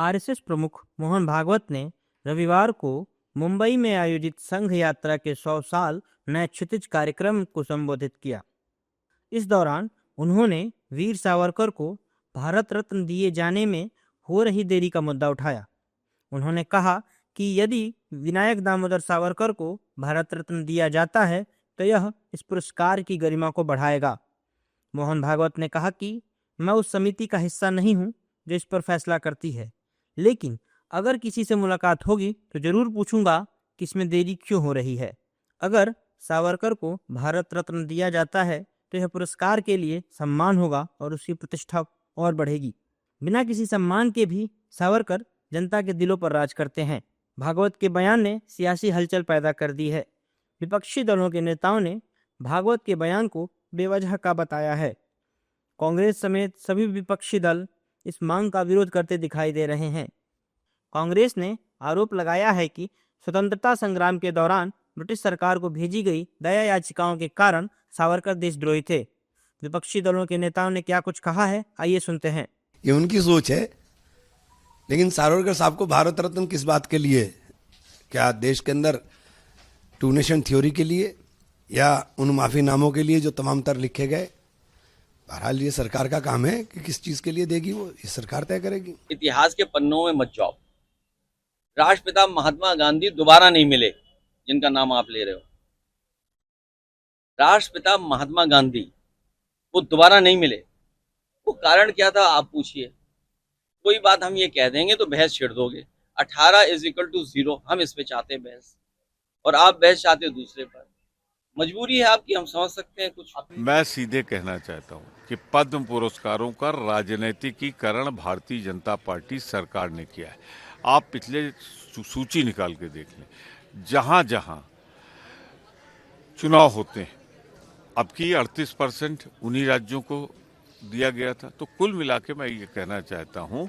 RSS प्रमुख मोहन भागवत ने रविवार को मुंबई में आयोजित संघ यात्रा के 100 साल नए क्षितिज कार्यक्रम को संबोधित किया। इस दौरान उन्होंने वीर सावरकर को भारत रत्न दिए जाने में हो रही देरी का मुद्दा उठाया। उन्होंने कहा कि यदि विनायक दामोदर सावरकर को भारत रत्न दिया जाता है तो यह इस पुरस्कार की गरिमा को बढ़ाएगा। मोहन भागवत ने कहा कि मैं उस समिति का हिस्सा नहीं हूं जो इस पर फैसला करती है, लेकिन अगर किसी से मुलाकात होगी तो जरूर पूछूंगा कि इसमें देरी क्यों हो रही है। अगर सावरकर को भारत रत्न दिया जाता है तो यह पुरस्कार के लिए सम्मान होगा और उसकी प्रतिष्ठा और बढ़ेगी। बिना किसी सम्मान के भी सावरकर जनता के दिलों पर राज करते हैं। भागवत के बयान ने सियासी हलचल पैदा कर दी है। विपक्षी दलों के नेताओं ने भागवत के बयान को बेवजह का बताया है। कांग्रेस समेत सभी विपक्षी दल इस मांग का विरोध करते दिखाई दे रहे हैं। कांग्रेस ने आरोप लगाया है कि स्वतंत्रता संग्राम के दौरान ब्रिटिश सरकार को भेजी गई दया याचिकाओं के कारण सावरकर देशद्रोही थे। विपक्षी दलों के नेताओं ने क्या कुछ कहा है, आइए सुनते हैं। ये उनकी सोच है, लेकिन सावरकर साहब को भारत रत्न किस बात के लिए? क्या देश के अंदर टू नेशन थ्योरी के लिए या उन माफीनामों के लिए जो तमाम तर लिखे गए? बहरहाल ये सरकार का काम है कि किस चीज के लिए देगी वो ये सरकार तय करेगी। इतिहास के पन्नों में मत जाओ। राष्ट्रपिता महात्मा गांधी दोबारा नहीं मिले, जिनका नाम आप ले रहे हो। राष्ट्रपिता महात्मा गांधी वो दोबारा नहीं मिले। वो कारण क्या था आप पूछिए। कोई बात हम ये कह देंगे तो बहस छेड़ दोगे। 18 = 0 हम इस पे चाहते हैं बहस, और आप बहस चाहते हो दूसरे पर। मजबूरी है आपकी, हम समझ सकते हैं। कुछ मैं सीधे कहना चाहता हूं कि पद्म पुरस्कारों का राजनीतिकीकरण भारतीय जनता पार्टी सरकार ने किया है। आप पिछले सूची निकाल के देख लें, जहां जहां चुनाव होते हैं, अब की 38% उन्हीं राज्यों को दिया गया था। तो कुल मिला के मैं ये कहना चाहता हूं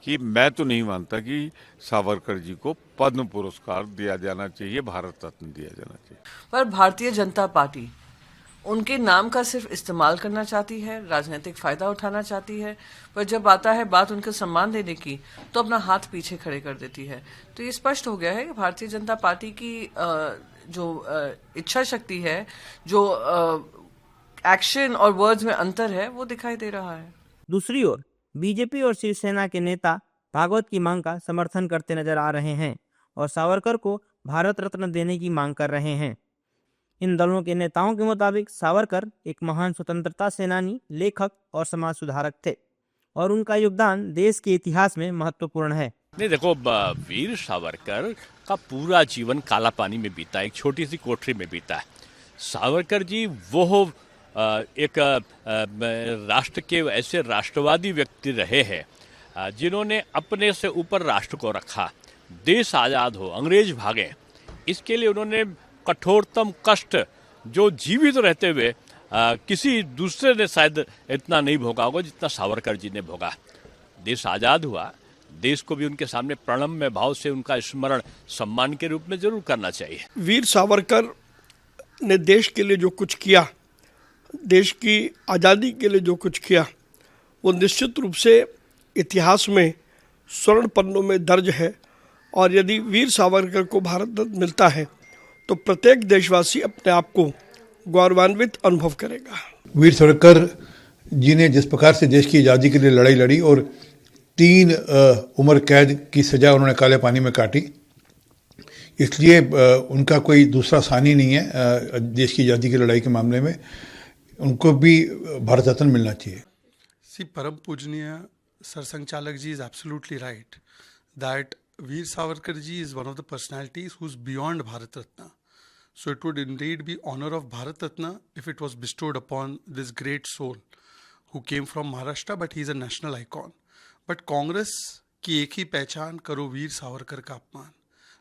कि मैं तो नहीं मानता कि सावरकर जी को पद्म पुरस्कार दिया जाना चाहिए, भारत रत्न दिया जाना चाहिए। पर भारतीय जनता पार्टी उनके नाम का सिर्फ इस्तेमाल करना चाहती है, राजनीतिक फायदा उठाना चाहती है, पर जब आता है बात उनके सम्मान देने की तो अपना हाथ पीछे खड़े कर देती है। तो ये स्पष्ट हो गया है कि भारतीय जनता पार्टी की जो इच्छा शक्ति है, जो एक्शन और वर्ड्स में अंतर है, वो दिखाई दे रहा है। दूसरी ओर बीजेपी और शिवसेना के नेता भागवत की मांग का समर्थन करते नजर आ रहे हैं और सावरकर को भारत रत्न देने की मांग कर रहे हैं। इन दलों के नेताओं के मुताबिक सावरकर एक महान स्वतंत्रता सेनानी, लेखक और समाज सुधारक थे और उनका योगदान देश के इतिहास में महत्वपूर्ण है। नहीं, देखो, वीर सावरकर का पूरा जीवन काला पानी में बीता, एक छोटी सी कोठरी में बीता है। सावरकर जी वो एक राष्ट्र के ऐसे राष्ट्रवादी व्यक्ति रहे हैं जिन्होंने अपने से ऊपर राष्ट्र को रखा। देश आज़ाद हो, अंग्रेज भागे, इसके लिए उन्होंने कठोरतम कष्ट जो जीवित रहते हुए किसी दूसरे ने शायद इतना नहीं भोगा होगा जितना सावरकर जी ने भोगा। देश आज़ाद हुआ, देश को भी उनके सामने प्रणम्य भाव से उनका स्मरण सम्मान के रूप में जरूर करना चाहिए। वीर सावरकर ने देश के लिए जो कुछ किया, देश की आज़ादी के लिए जो कुछ किया, वो निश्चित रूप से इतिहास में स्वर्ण पन्नों में दर्ज है। और यदि वीर सावरकर को भारत रत्न मिलता है तो प्रत्येक देशवासी अपने आप को गौरवान्वित अनुभव करेगा। वीर सावरकर जी ने जिस प्रकार से देश की आज़ादी के लिए लड़ाई लड़ी और 3 उम्र कैद की सज़ा उन्होंने काले पानी में काटी, इसलिए उनका कोई दूसरा सानी नहीं है देश की आज़ादी की लड़ाई के मामले में। उनको भी भारत रत्न मिलना चाहिए। परम पूजनीय सरसंघचालक जी is absolutely right that Veer Savarkar ji is one of the personalities who's beyond Bharat Ratna. So it would indeed be honor of Bharat Ratna if it was bestowed upon this great soul who came from Maharashtra, but he's a national icon. But Congress की एक ही पहचान, करो वीर सावरकर का अपमान।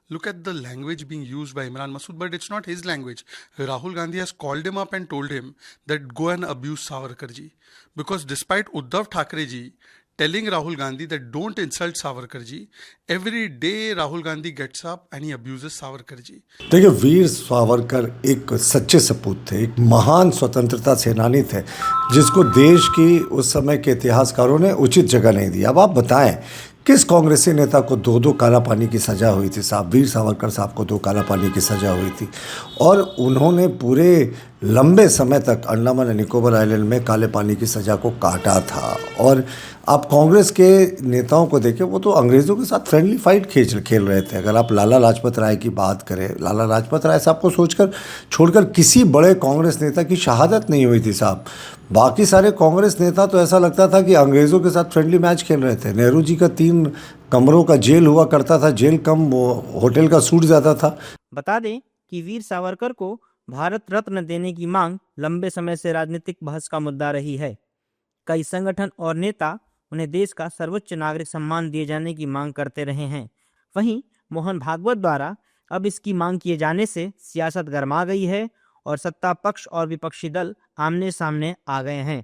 Look at the language being used by Imran Masood, but it's not his language. Rahul Gandhi has called him up and told him that go and abuse Savarkar ji. Because despite Uddhav Thackeray ji telling Rahul Gandhi that don't insult Savarkar ji, every day Rahul Gandhi gets up and he abuses Savarkar ji. देखिए, वीर सावरकर एक सच्चे सपूत थे, एक महान स्वतंत्रता सेनानी थे जिसको देश की उस समय के इतिहासकारों ने उचित जगह नहीं दी। अब आप बताएं किस कांग्रेसी नेता को 2-2 काला पानी की सज़ा हुई थी साहब? वीर सावरकर साहब को 2 काला पानी की सज़ा हुई थी और उन्होंने पूरे लंबे समय तक अंडमान एंड निकोबार आइलैंड में काले पानी की सज़ा को काटा था। और आप कांग्रेस के नेताओं को देखें, वो तो अंग्रेज़ों के साथ फ्रेंडली फाइट खेल रहे थे। अगर आप लाला लाजपत राय की बात करें, लाला लाजपत राय साहब को छोड़कर किसी बड़े कांग्रेस नेता की शहादत नहीं हुई थी साहब। बाकी सारे कांग्रेस नेता तो ऐसा लगता था कि अंग्रेज़ों के साथ फ्रेंडली मैच खेल रहे थे। नेहरू जी का 3 कमरों का जेल हुआ करता था, जेल कम होटल का सूट ज़्यादा था। बता दें कि वीर सावरकर को भारत रत्न देने की मांग लंबे समय से राजनीतिक बहस का मुद्दा रही है। कई संगठन और नेता उन्हें देश का सर्वोच्च नागरिक सम्मान दिए जाने की मांग करते रहे हैं। वहीं मोहन भागवत द्वारा अब इसकी मांग किए जाने से सियासत गरमा गई है और सत्ता पक्ष और विपक्षी दल आमने सामने आ गए हैं।